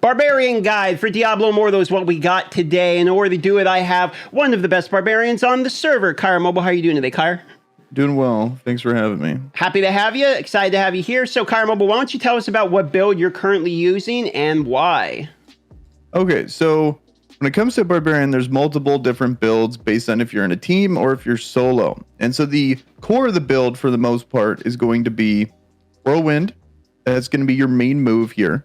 Barbarian guide for Diablo Immortal is what we got today. In order to do it, I have one of the best barbarians on the server, Kyra Mobile. How are you doing today, Kyra? Doing well. Thanks for having me. Happy to have you. Excited to have you here. So, Kyra Mobile, why don't you tell us about what build you're currently using and why? Okay, so when it comes to Barbarian, there's multiple different builds based on if you're in a team or if you're solo. And so the core of the build, for the most part, is going to be Whirlwind. That's going to be your main move here.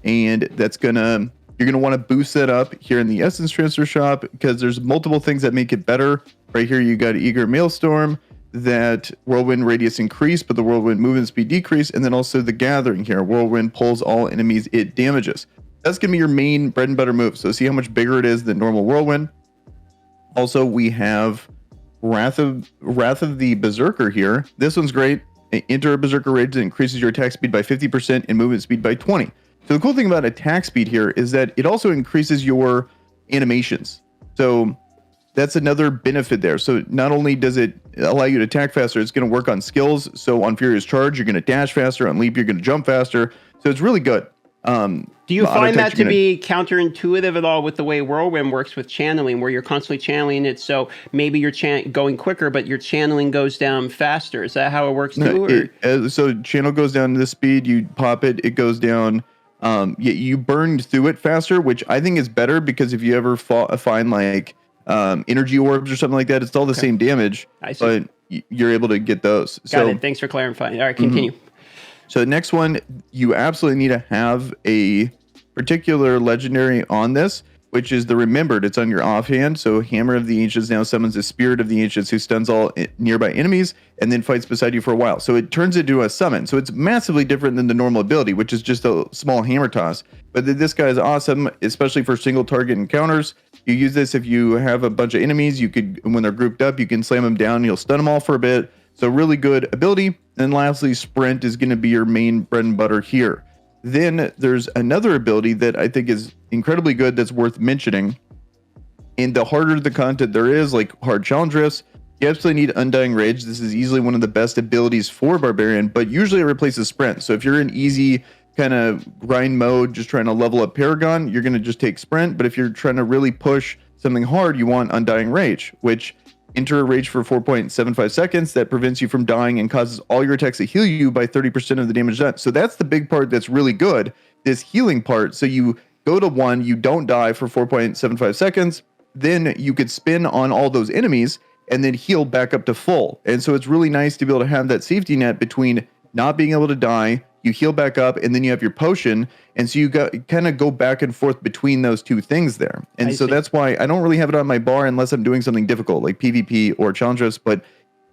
And you're going to want to boost that up here in the Essence Transfer Shop because there's multiple things that make it better. Right here, you got Eager Maelstrom, that Whirlwind radius increase, but the Whirlwind movement speed decrease. And then also the Gathering here. Whirlwind pulls all enemies it damages. That's going to be your main bread and butter move. So see how much bigger it is than normal Whirlwind. Also, we have Wrath of the Berserker here. This one's great. Enter a Berserker rage that increases your attack speed by 50% and movement speed by 20. So the cool thing about attack speed here is that it also increases your animations. So that's another benefit there. So not only does it allow you to attack faster, it's going to work on skills. So on Furious Charge, you're going to dash faster. On Leap, you're going to jump faster. So it's really good. Do you find that to be counterintuitive at all with the way Whirlwind works with channeling, where you're constantly channeling it, so maybe you're going quicker, but your channeling goes down faster? Is that how it works too? So channel goes down to the speed, you pop it, it goes down. You burn through it faster, which I think is better because if you ever find like energy orbs or something like that, it's all the same damage, but you're able to get those. Got it. Thanks for clarifying. All right, continue. So the next one, you absolutely need to have a particular legendary on this, which is the Remembered. It's on your offhand. So Hammer of the Ancients now summons the Spirit of the Ancients who stuns all nearby enemies and then fights beside you for a while. So it turns into a summon. So it's massively different than the normal ability, which is just a small hammer toss. But this guy is awesome, especially for single target encounters. You use this if you have a bunch of enemies. You could, when they're grouped up, you can slam them down. You'll stun them all for a bit. So really good ability. And lastly, Sprint is going to be your main bread and butter here. Then there's another ability that I think is incredibly good that's worth mentioning. And the harder the content there is, like hard challenge rifts, you absolutely need Undying Rage. This is easily one of the best abilities for Barbarian, but usually it replaces Sprint. So if you're in easy kind of grind mode, just trying to level up Paragon, you're going to just take Sprint. But if you're trying to really push something hard, you want Undying Rage, which enter a rage for 4.75 seconds that prevents you from dying and causes all your attacks to heal you by 30% of the damage done. So that's the big part that's really good, this healing part. So you go to 1, you don't die for 4.75 seconds, then you could spin on all those enemies and then heal back up to full. And so it's really nice to be able to have that safety net between not being able to die, you heal back up, and then you have your potion. And so you kind of go back and forth between those two things there. And so that's why I don't really have it on my bar unless I'm doing something difficult like PvP or challenge rifts, but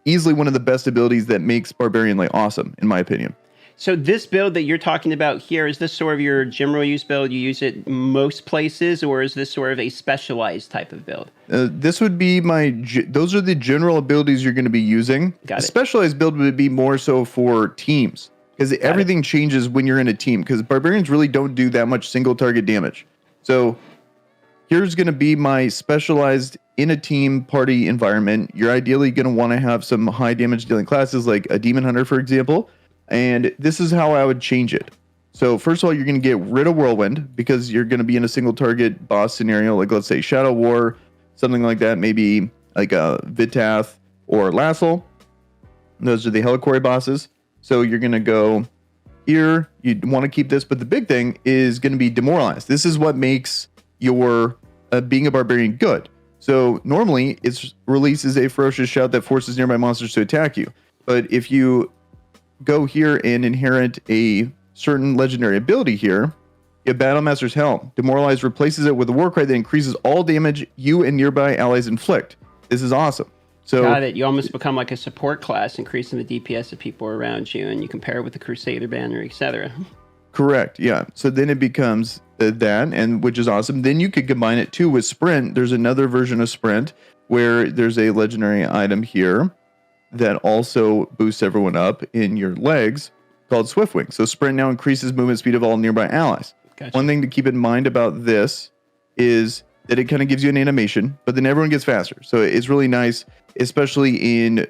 easily one of the best abilities that makes Barbarian like awesome, in my opinion. So this build that you're talking about here, is this sort of your general use build? You use it most places, or is this sort of a specialized type of build? This would be those are the general abilities you're going to be using. Got it. A specialized build would be more so for teams, because everything changes when you're in a team, because Barbarians really don't do that much single target damage. So here's going to be my specialized in a team party environment. You're ideally going to want to have some high damage dealing classes like a Demon Hunter, for example. And this is how I would change it. So first of all, you're going to get rid of Whirlwind because you're going to be in a single target boss scenario, like let's say Shadow War, something like that, maybe like a Vitath or Lassel. Those are the Helicory bosses. So you're going to go here. You want to keep this, but the big thing is going to be Demoralized. This is what makes your being a Barbarian good. So normally it releases a ferocious shout that forces nearby monsters to attack you. But if you go here and inherit a certain legendary ability here, you have Battlemaster's Helm. Demoralized replaces it with a war cry that increases all damage you and nearby allies inflict. This is awesome. So got it. You almost become like a support class, increasing the DPS of people around you, and you compare it with the Crusader banner, etc. Correct. Yeah. So then it becomes that, and which is awesome. Then you could combine it too with Sprint. There's another version of Sprint where there's a legendary item here that also boosts everyone up in your legs called Swiftwing. So Sprint now increases movement speed of all nearby allies. Gotcha. One thing to keep in mind about this is that it kind of gives you an animation, but then everyone gets faster. So it's really nice, especially in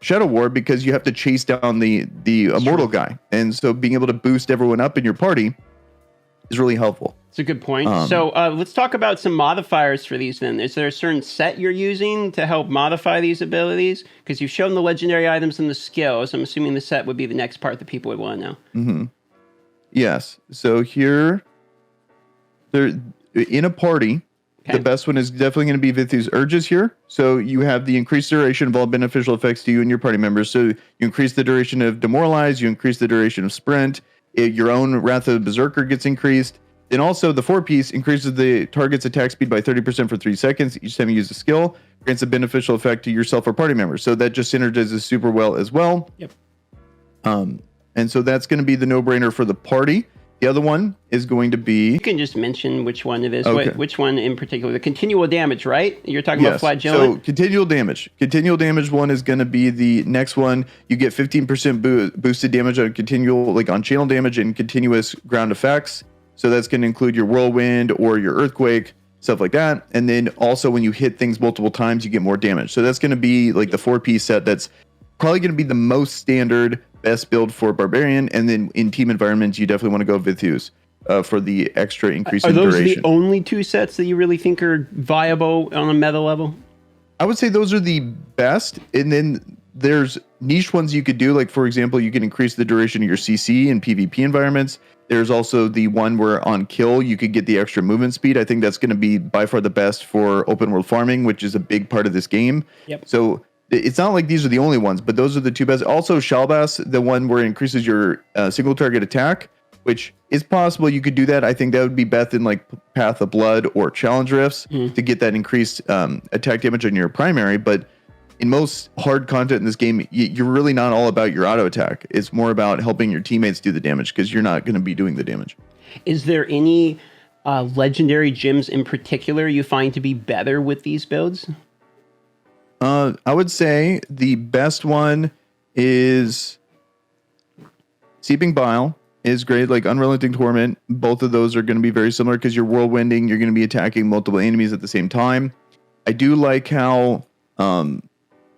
Shadow War, because you have to chase down the immortal guy. And so being able to boost everyone up in your party is really helpful. It's a good point. So let's talk about some modifiers for these then. Is there a certain set you're using to help modify these abilities? Because you've shown the legendary items and the skills. I'm assuming the set would be the next part that people would want to know. Mm-hmm. Yes. So here, in a party, the best one is definitely going to be Vithu's Urges here. So you have the increased duration of all beneficial effects to you and your party members. So you increase the duration of Demoralize, you increase the duration of Sprint, your own Wrath of the Berserker gets increased. Then also the 4-piece increases the target's attack speed by 30% for 3 seconds each time you use a skill, grants a beneficial effect to yourself or party members. So that just synergizes super well as well. Yep. And so that's going to be the no-brainer for the party. The other one is going to be... You can just mention which one it is. Okay. Which one in particular? The continual damage, right? You're talking about Flagellant? So continual damage. Continual damage one is going to be the next one. You get 15% boosted damage on continual, like on channel damage and continuous ground effects. So that's going to include your whirlwind or your earthquake, stuff like that. And then also when you hit things multiple times, you get more damage. So that's going to be like the 4-piece set that's probably going to be the most standard, best build for Barbarian. And then in team environments, you definitely want to go Vithu's for the extra increase in duration. Are those the only 2 sets that you really think are viable on a meta level? I would say those are the best. And then there's niche ones you could do. Like, for example, you can increase the duration of your CC in PvP environments. There's also the one where on kill, you could get the extra movement speed. I think that's going to be by far the best for open world farming, which is a big part of this game. Yep. So it's not like these are the only ones, but those are the 2 best. Also, Shalbas, the one where it increases your single target attack, which is possible you could do that. I think that would be best in like Path of Blood or Challenge Rifts to get that increased attack damage on your primary. But in most hard content in this game, you're really not all about your auto attack. It's more about helping your teammates do the damage because you're not going to be doing the damage. Is there any legendary gems in particular you find to be better with these builds? I would say the best one is Seeping Bile is great, like Unrelenting Torment. Both of those are going to be very similar because you're whirlwinding, you're going to be attacking multiple enemies at the same time. I do like how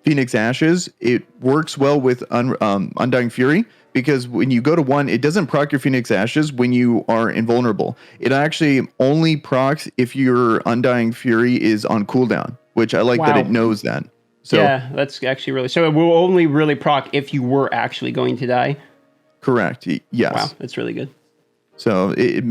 Phoenix Ashes, it works well with Undying Fury because when you go to 1, it doesn't proc your Phoenix Ashes when you are invulnerable. It actually only procs if your Undying Fury is on cooldown, which I like that it knows that. So, yeah, that's actually really... So it will only really proc if you were actually going to die? Correct. Yes. Wow, that's really good. So I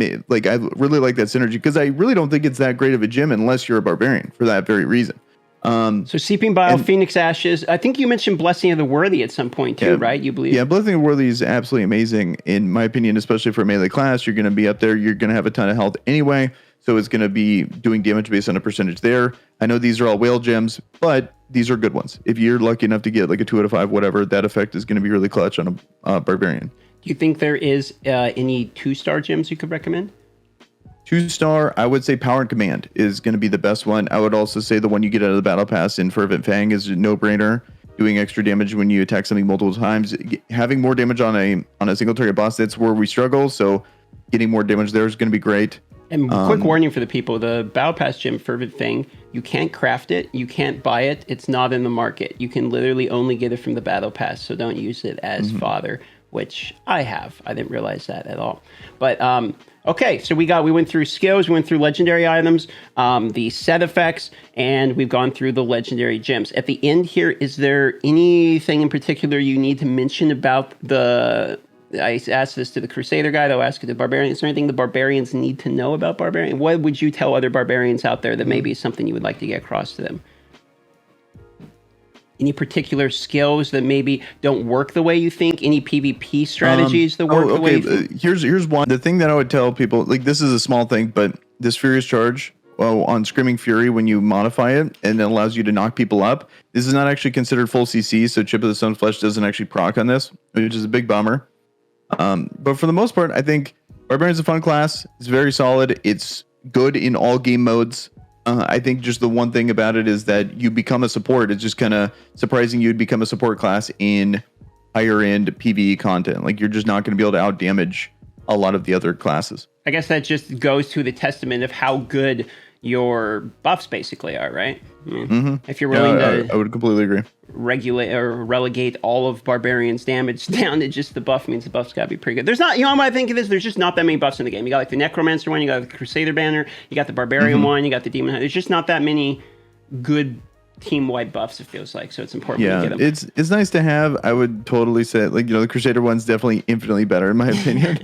really like that synergy because I really don't think it's that great of a gem unless you're a Barbarian for that very reason. So Seeping Bile, Phoenix Ashes. I think you mentioned Blessing of the Worthy at some point too, right? You believe? Yeah, Blessing of the Worthy is absolutely amazing in my opinion, especially for a melee class. You're going to be up there. You're going to have a ton of health anyway. So it's going to be doing damage based on a percentage there. I know these are all whale gems, but these are good ones. If you're lucky enough to get like a 2 out of 5, whatever, that effect is going to be really clutch on a Barbarian. Do you think there is any 2-star gems you could recommend? 2-star, I would say Power and Command is going to be the best one. I would also say the one you get out of the Battle Pass in Fervent Fang is a no-brainer. Doing extra damage when you attack something multiple times. Having more damage on a single target boss, that's where we struggle. So getting more damage there is going to be great. And quick warning for the people, the Battle Pass gem Fervent Fang, you can't craft it, you can't buy it, it's not in the market. You can literally only get it from the Battle Pass, so don't use it as fodder, which I have. I didn't realize that at all. But okay, so we went through skills, we went through legendary items, the set effects, and we've gone through the legendary gems. At the end here, is there anything in particular you need to mention about I asked this to the Crusader guy, I'll ask it to Barbarian. Is there anything the Barbarians need to know about Barbarian? What would you tell other Barbarians out there that maybe is something you would like to get across to them? Any particular skills that maybe don't work the way you think? Any PvP strategies that work the way you think? Here's one. The thing that I would tell people, like this is a small thing, but this Furious Charge on Screaming Fury, when you modify it and it allows you to knock people up, this is not actually considered full CC, so Chip of the Stone Flesh doesn't actually proc on this, which is a big bummer. But for the most part, I think Barbarian's a fun class. It's very solid. It's good in all game modes. I think just the one thing about it is that you become a support. It's just kind of surprising you'd become a support class in higher end PvE content. Like you're just not going to be able to out damage a lot of the other classes. I guess that just goes to the testament of how good your buffs basically are, right? If you're willing to, I would completely agree. Regulate or relegate all of Barbarian's damage down to just the buff means the buff's got to be pretty good. There's not, what I think of this, there's just not that many buffs in the game. You got like the Necromancer one, you got the Crusader banner, you got the Barbarian one, you got the Demon Hunter. There's just not that many good team-wide buffs, it feels like, so it's important to get them. It's nice to have. I would totally say, like, the Crusader one's definitely infinitely better in my opinion.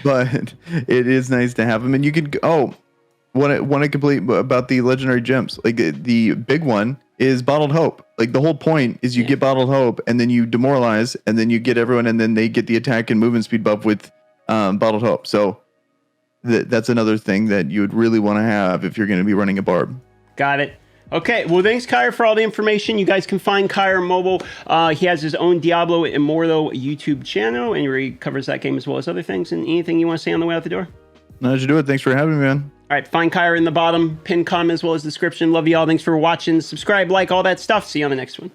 But it is nice to have them, and you could want to complete about the legendary gems. Like the big one is Bottled Hope. Like the whole point is you get Bottled Hope, and then you demoralize, and then you get everyone, and then they get the attack and movement speed buff with Bottled Hope. So that's another thing that you would really want to have if you're going to be running a Barb. Got it. Okay, well, thanks, Kyra, for all the information. You guys can find Kyra mobile. He has his own Diablo Immortal YouTube channel, and he covers that game as well as other things. And anything you want to say on the way out the door? No, how'd you do it? Thanks for having me, man. All right, find Kyra in the bottom, pin comment as well as description. Love you all. Thanks for watching. Subscribe, like, all that stuff. See you on the next one.